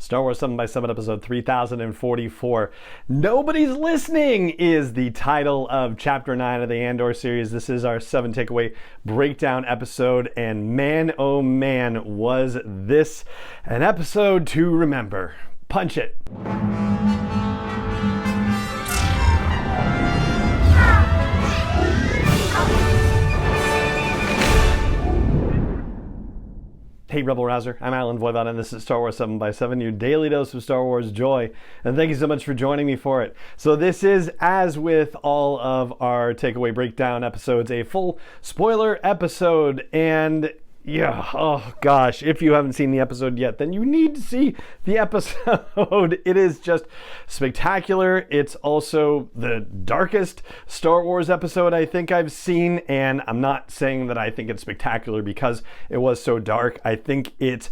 Star Wars 7x7 episode 3044. Nobody's Listening is the title of chapter 9 of the Andor series. This is our 7 takeaway breakdown episode, and man, oh man, was this an episode to remember. Punch it. Hey Rebel Rouser, I'm Alan Voivod, and this is Star Wars 7x7, your daily dose of Star Wars joy, and thank you so much for joining me for it. So this is, as with all of our takeaway breakdown episodes, a full spoiler episode, and yeah, oh gosh, if you haven't seen the episode yet, then you need to see the episode. It is just spectacular. It's also the darkest Star Wars episode I think I've seen, and I'm not saying that I think it's spectacular because it was so dark. I think it's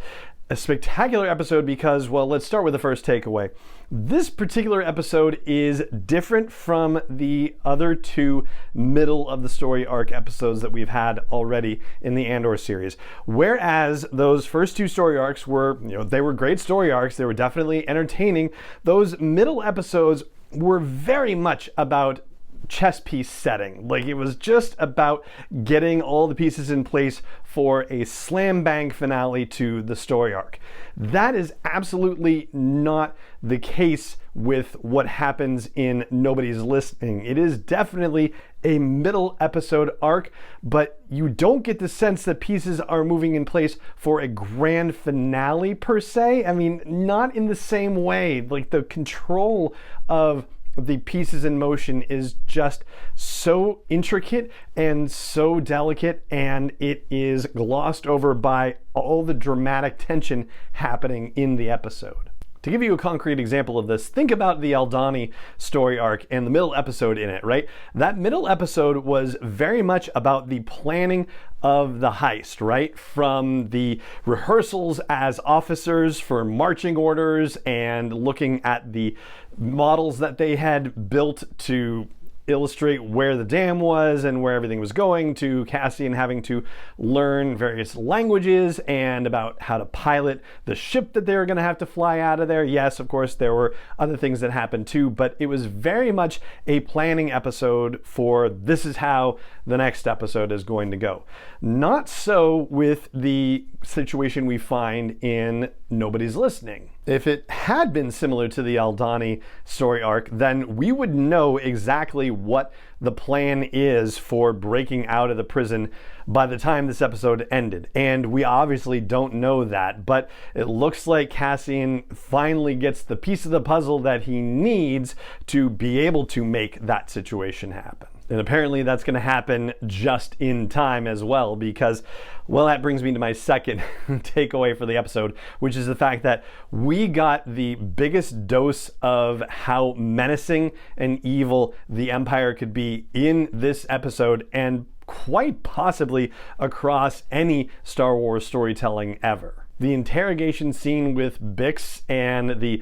a spectacular episode because, well, let's start with the first takeaway. This particular episode is different from the other two middle of the story arc episodes that we've had already in the Andor series. Whereas those first two story arcs were, they were great story arcs. They were definitely entertaining. Those middle episodes were very much about chess piece setting. Like, it was just about getting all the pieces in place for a slam bang finale to the story arc. That is absolutely not the case with what happens in Nobody's Listening. It is definitely a middle episode arc, but you don't get the sense that pieces are moving in place for a grand finale per se. I mean, not in the same way. Like, the control of the pieces in motion is just so intricate and so delicate, and it is glossed over by all the dramatic tension happening in the episode. To give you a concrete example of this, think about the Aldhani story arc and the middle episode in it, right? That middle episode was very much about the planning of the heist, right? From the rehearsals as officers for marching orders and looking at the models that they had built to illustrate where the dam was and where everything was going, to Cassian having to learn various languages and about how to pilot the ship that they were going to have to fly out of there. Yes, of course, there were other things that happened too, but it was very much a planning episode for this is how the next episode is going to go. Not so with the situation we find in Nobody's Listening. If it had been similar to the Aldhani story arc, then we would know exactly what the plan is for breaking out of the prison by the time this episode ended. And we obviously don't know that, but it looks like Cassian finally gets the piece of the puzzle that he needs to be able to make that situation happen. And apparently that's going to happen just in time as well, because, well, that brings me to my second takeaway for the episode, which is the fact that we got the biggest dose of how menacing and evil the Empire could be in this episode, and quite possibly across any Star Wars storytelling ever. The interrogation scene with Bix and the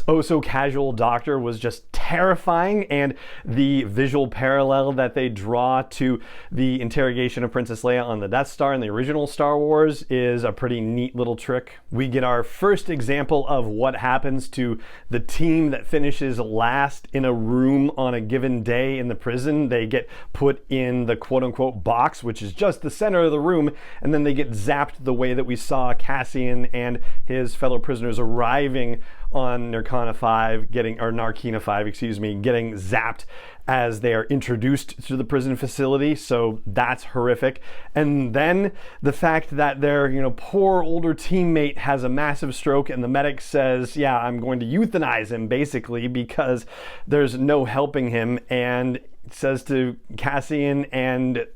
oh-so-casual doctor was just terrifying, and the visual parallel that they draw to the interrogation of Princess Leia on the Death Star in the original Star Wars is a pretty neat little trick. We get our first example of what happens to the team that finishes last in a room on a given day in the prison. They get put in the quote-unquote box, which is just the center of the room, and then they get zapped the way that we saw Cassian and his fellow prisoners arriving on Narkina 5, getting zapped as they are introduced to the prison facility. So that's horrific. And then the fact that their, poor older teammate has a massive stroke and the medic says, yeah, I'm going to euthanize him basically because there's no helping him, and says to Cassian and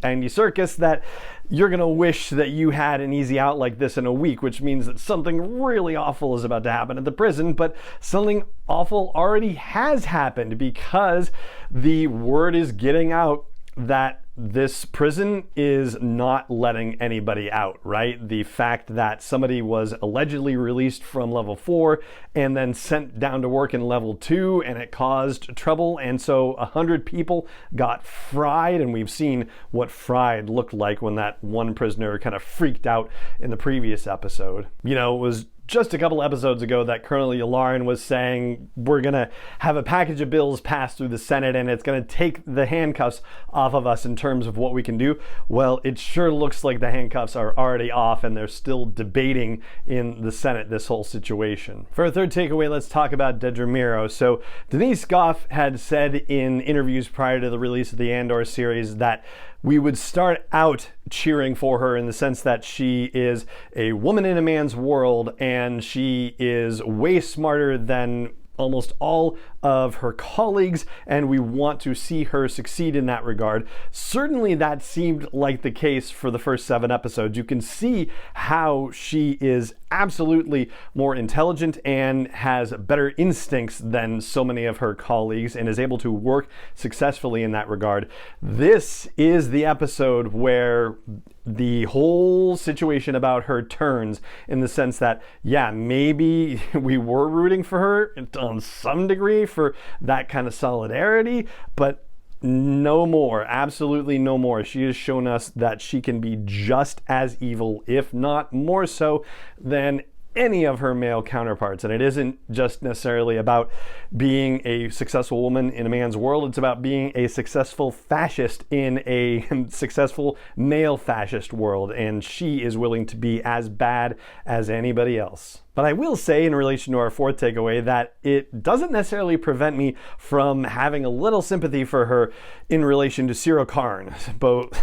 Andy Serkis that you're going to wish that you had an easy out like this in a week, which means that something really awful is about to happen at the prison. But something awful already has happened, because the word is getting out that this prison is not letting anybody out, right? The fact that somebody was allegedly released from level 4 and then sent down to work in level 2, and it caused trouble, and so 100 people got fried, and we've seen what fried looked like when that one prisoner kind of freaked out in the previous episode. It was just a couple episodes ago that Colonel Yularen was saying we're going to have a package of bills passed through the Senate and it's going to take the handcuffs off of us in terms of what we can do. Well, it sure looks like the handcuffs are already off and they're still debating in the Senate this whole situation. For our third takeaway, let's talk about Dedra Meero. So Denise Goff had said in interviews prior to the release of the Andor series that we would start out cheering for her in the sense that she is a woman in a man's world and she is way smarter than almost all of her colleagues, and we want to see her succeed in that regard. Certainly that seemed like the case for the first 7 episodes. You can see how she is absolutely more intelligent and has better instincts than so many of her colleagues and is able to work successfully in that regard. This is the episode where the whole situation about her turns, in the sense that, yeah, maybe we were rooting for her on some degree for that kind of solidarity, but no more, absolutely no more. She has shown us that she can be just as evil, if not more so, than any of her male counterparts. And it isn't just necessarily about being a successful woman in a man's world, it's about being a successful fascist in a successful male fascist world, and she is willing to be as bad as anybody else. But I will say, in relation to our fourth takeaway, that it doesn't necessarily prevent me from having a little sympathy for her in relation to Cyril Karn. But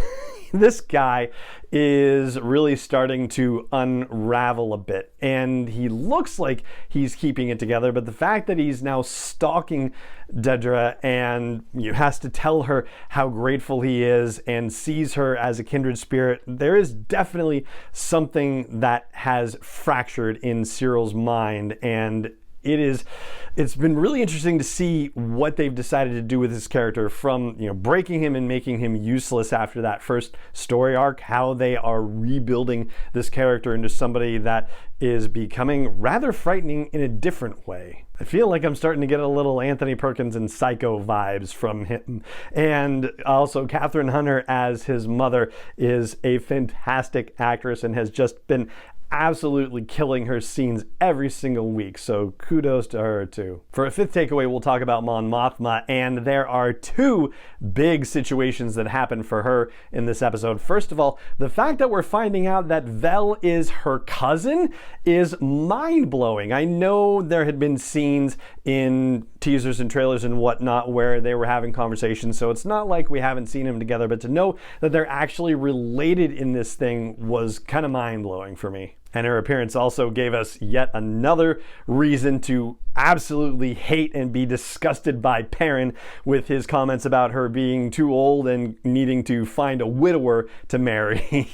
this guy is really starting to unravel a bit, and he looks like he's keeping it together, but the fact that he's now stalking Dedra and has to tell her how grateful he is and sees her as a kindred spirit, there is definitely something that has fractured in Cyril's mind, and it's been really interesting to see what they've decided to do with his character, from breaking him and making him useless after that first story arc, how they are rebuilding this character into somebody that is becoming rather frightening in a different way. I feel like I'm starting to get a little Anthony Perkins and Psycho vibes from him. And also Catherine Hunter as his mother is a fantastic actress and has just been absolutely killing her scenes every single week, so kudos to her too. For a fifth takeaway, we'll talk about Mon Mothma, and there are 2 big situations that happen for her in this episode. First of all, the fact that we're finding out that Vel is her cousin is mind-blowing. I know there had been scenes in teasers and trailers and whatnot where they were having conversations, so it's not like we haven't seen them together, but to know that they're actually related in this thing was kind of mind-blowing for me. And her appearance also gave us yet another reason to absolutely hate and be disgusted by Perrin with his comments about her being too old and needing to find a widower to marry.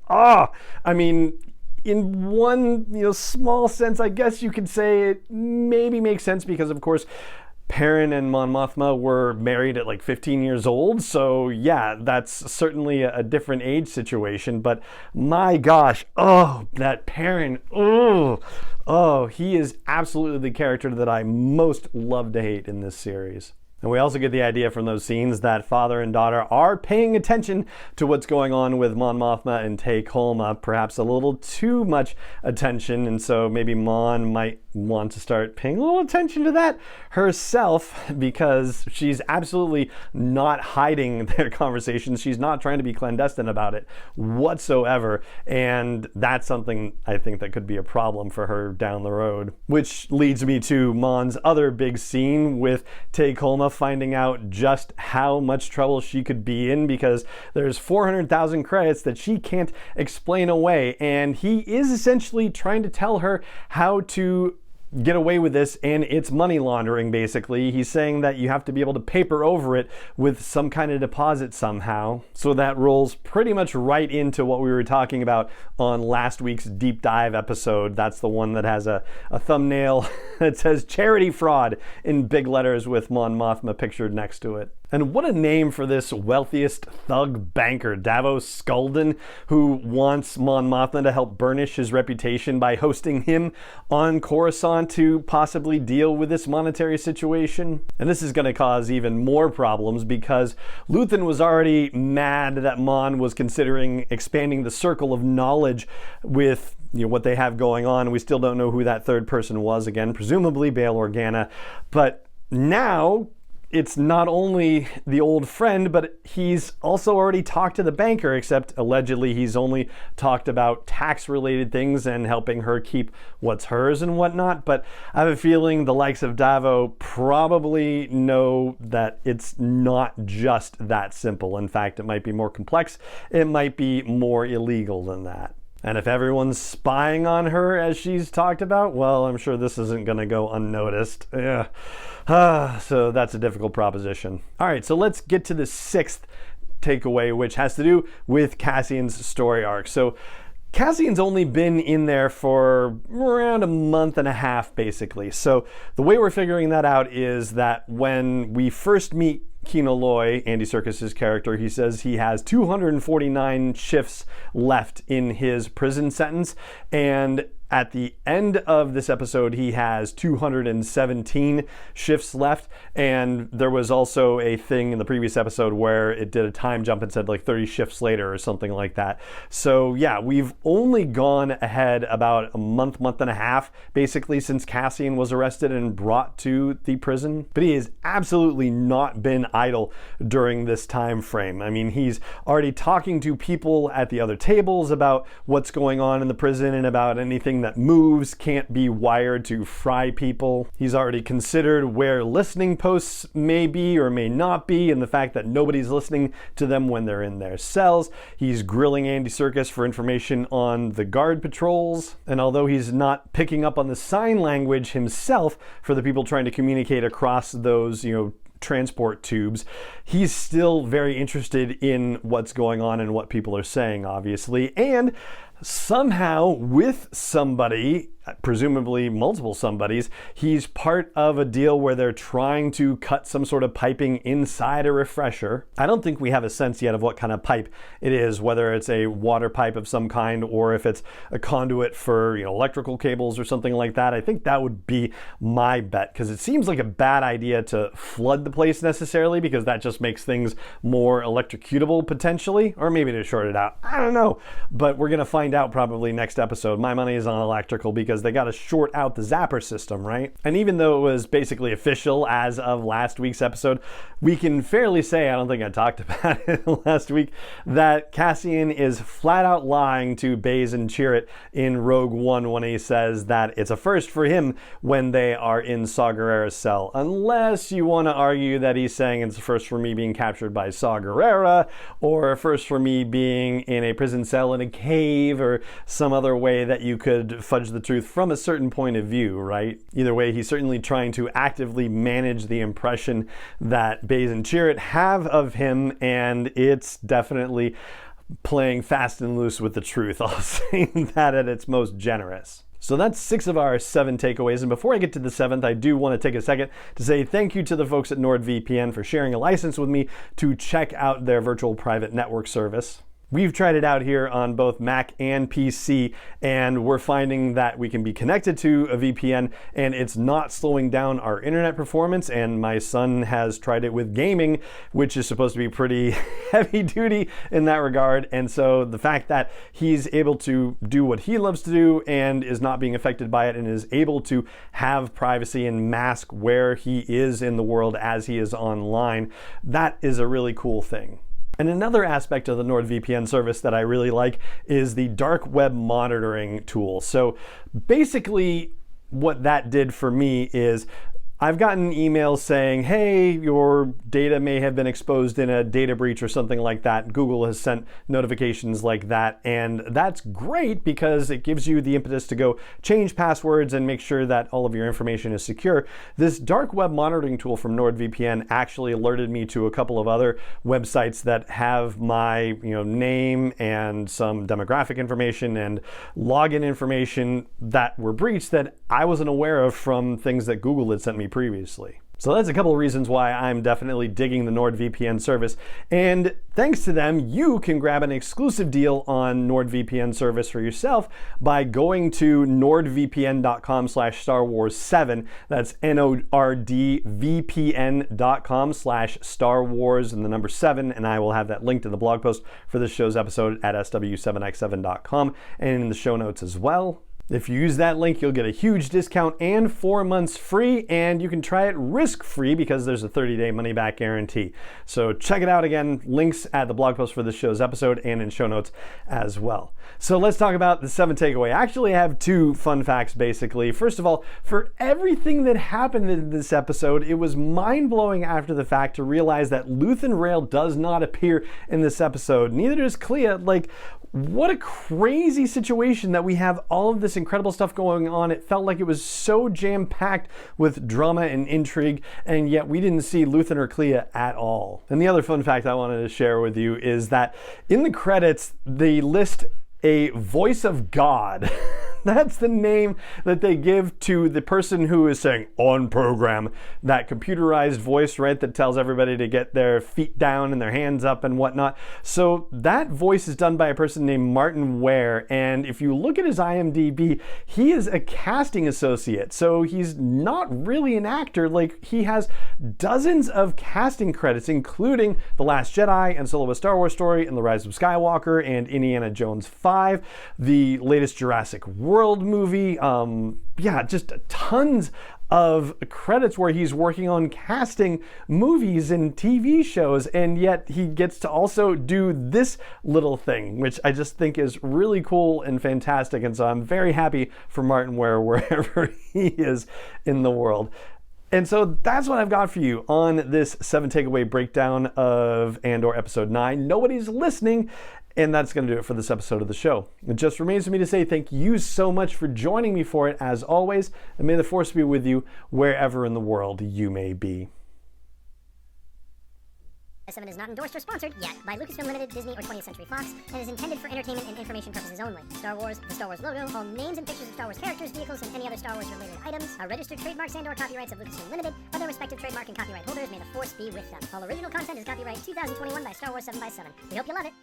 I mean, in one small sense, I guess you could say it maybe makes sense, because of course Perrin and Mon Mothma were married at like 15 years old, so yeah, that's certainly a different age situation. But my gosh, that Perrin, he is absolutely the character that I most love to hate in this series. And we also get the idea from those scenes that father and daughter are paying attention to what's going on with Mon Mothma and Tay Kolma, perhaps a little too much attention, and so maybe Mon might want to start paying a little attention to that herself, because she's absolutely not hiding their conversations. She's not trying to be clandestine about it whatsoever, and that's something I think that could be a problem for her down the road. Which leads me to Mon's other big scene with Tay Kolma finding out just how much trouble she could be in, because there's 400,000 credits that she can't explain away, and he is essentially trying to tell her how to get away with this, and it's money laundering basically. He's saying that you have to be able to paper over it with some kind of deposit somehow. So that rolls pretty much right into what we were talking about on last week's deep dive episode. That's the one that has a thumbnail that says charity fraud in big letters with Mon Mothma pictured next to it. And what a name for this wealthiest thug banker, Davos Skulden, who wants Mon Mothma to help burnish his reputation by hosting him on Coruscant to possibly deal with this monetary situation. And this is going to cause even more problems because Luthen was already mad that Mon was considering expanding the circle of knowledge with what they have going on. We still don't know who that third person was, again, presumably Bail Organa. But now it's not only the old friend, but he's also already talked to the banker, except allegedly he's only talked about tax-related things and helping her keep what's hers and whatnot. But I have a feeling the likes of Davo probably know that it's not just that simple. In fact, it might be more complex. It might be more illegal than that. And if everyone's spying on her as she's talked about, well, I'm sure this isn't going to go unnoticed. Yeah. So that's a difficult proposition. All right, so let's get to the sixth takeaway, which has to do with Cassian's story arc. So Cassian's only been in there for around a month and a half, basically. So the way we're figuring that out is that when we first meet Kino Loy, Andy Serkis's character, he says he has 249 shifts left in his prison sentence, and at the end of this episode, he has 217 shifts left, and there was also a thing in the previous episode where it did a time jump and said like 30 shifts later or something like that. So yeah, we've only gone ahead about a month and a half, basically, since Cassian was arrested and brought to the prison. But he has absolutely not been idle during this time frame. I mean, he's already talking to people at the other tables about what's going on in the prison and about anything that moves can't be wired to fry people. He's already considered where listening posts may be or may not be, and the fact that nobody's listening to them when they're in their cells. He's grilling Andy Serkis for information on the guard patrols, and although he's not picking up on the sign language himself for the people trying to communicate across those, transport tubes, he's still very interested in what's going on and what people are saying, obviously. And somehow, with somebody, presumably multiple somebodies, he's part of a deal where they're trying to cut some sort of piping inside a refresher. I don't think we have a sense yet of what kind of pipe it is, whether it's a water pipe of some kind or if it's a conduit for electrical cables or something like that. I think that would be my bet, because it seems like a bad idea to flood the place necessarily, because that just makes things more electrocutable potentially, or maybe to short it out. I don't know, but we're gonna find out probably next episode. My money is on electrical because they got to short out the zapper system, right? And even though it was basically official as of last week's episode, we can fairly say, I don't think I talked about it last week, that Cassian is flat out lying to Baze and Chirrut in Rogue One when he says that it's a first for him when they are in Saw Gerrera's cell, unless you want to argue that he's saying it's a first for me being captured by Saw Gerrera, or a first for me being in a prison cell in a cave, or some other way that you could fudge the truth from a certain point of view, right? Either way, he's certainly trying to actively manage the impression that Baze and Chirrut have of him, and it's definitely playing fast and loose with the truth. I'll say that at its most generous. So that's 6 of our 7 takeaways. And before I get to the 7th, I do want to take a second to say thank you to the folks at NordVPN for sharing a license with me to check out their virtual private network service. We've tried it out here on both Mac and PC, and we're finding that we can be connected to a VPN and it's not slowing down our internet performance. And my son has tried it with gaming, which is supposed to be pretty heavy duty in that regard. And so the fact that he's able to do what he loves to do and is not being affected by it and is able to have privacy and mask where he is in the world as he is online, that is a really cool thing. And another aspect of the NordVPN service that I really like is the dark web monitoring tool. So basically what that did for me is I've gotten emails saying, hey, your data may have been exposed in a data breach or something like that. Google has sent notifications like that, and that's great because it gives you the impetus to go change passwords and make sure that all of your information is secure. This dark web monitoring tool from NordVPN actually alerted me to a couple of other websites that have my name and some demographic information and login information that were breached that I wasn't aware of from things that Google had sent me previously. So that's a couple of reasons why I'm definitely digging the NordVPN service. And thanks to them, you can grab an exclusive deal on NordVPN service for yourself by going to nordvpn.com/Star Wars 7. That's NORDVPN.com/Star Wars and the number 7. And I will have that linked in the blog post for this show's episode at SW7x7.com and in the show notes as well. If you use that link, you'll get a huge discount and 4 months free, and you can try it risk-free because there's a 30-day money-back guarantee. So check it out again. Links at the blog post for this show's episode and in show notes as well. So let's talk about the 7th takeaway. Actually, I have 2 fun facts, basically. First of all, for everything that happened in this episode, it was mind-blowing after the fact to realize that Luthen Rail does not appear in this episode. Neither does Clea. Like, what a crazy situation that we have all of this incredible stuff going on. It felt like it was so jam-packed with drama and intrigue, and yet we didn't see Luthen or Clea at all. And the other fun fact I wanted to share with you is that in the credits, they list a voice of God. That's the name that they give to the person who is saying on program, that computerized voice, right, that tells everybody to get their feet down and their hands up and whatnot. So that voice is done by a person named Martin Ware, and if you look at his IMDb, he is a casting associate. So he's not really an actor. Like, he has dozens of casting credits, including The Last Jedi and Solo: A Star Wars Story and The Rise of Skywalker and Indiana Jones 5, the latest Jurassic World movie, just tons of credits where he's working on casting movies and TV shows, and yet he gets to also do this little thing, which I just think is really cool and fantastic, and so I'm very happy for Martin Ware wherever he is in the world. And so that's what I've got for you on this 7 takeaway breakdown of Andor Episode 9. Nobody's listening. And that's going to do it for this episode of the show. It just remains for me to say thank you so much for joining me for it, as always, and may the Force be with you wherever in the world you may be. 7 is not endorsed or sponsored yet by Lucasfilm Limited, Disney, or 20th Century Fox, and is intended for entertainment and information purposes only. Star Wars, the Star Wars logo, all names and pictures of Star Wars characters, vehicles, and any other Star Wars-related items are registered trademarks and/or copyrights of Lucasfilm Limited, or their respective trademark and copyright holders. May the Force be with them. All original content is copyright 2021 by Star Wars 7x7. We hope you love it.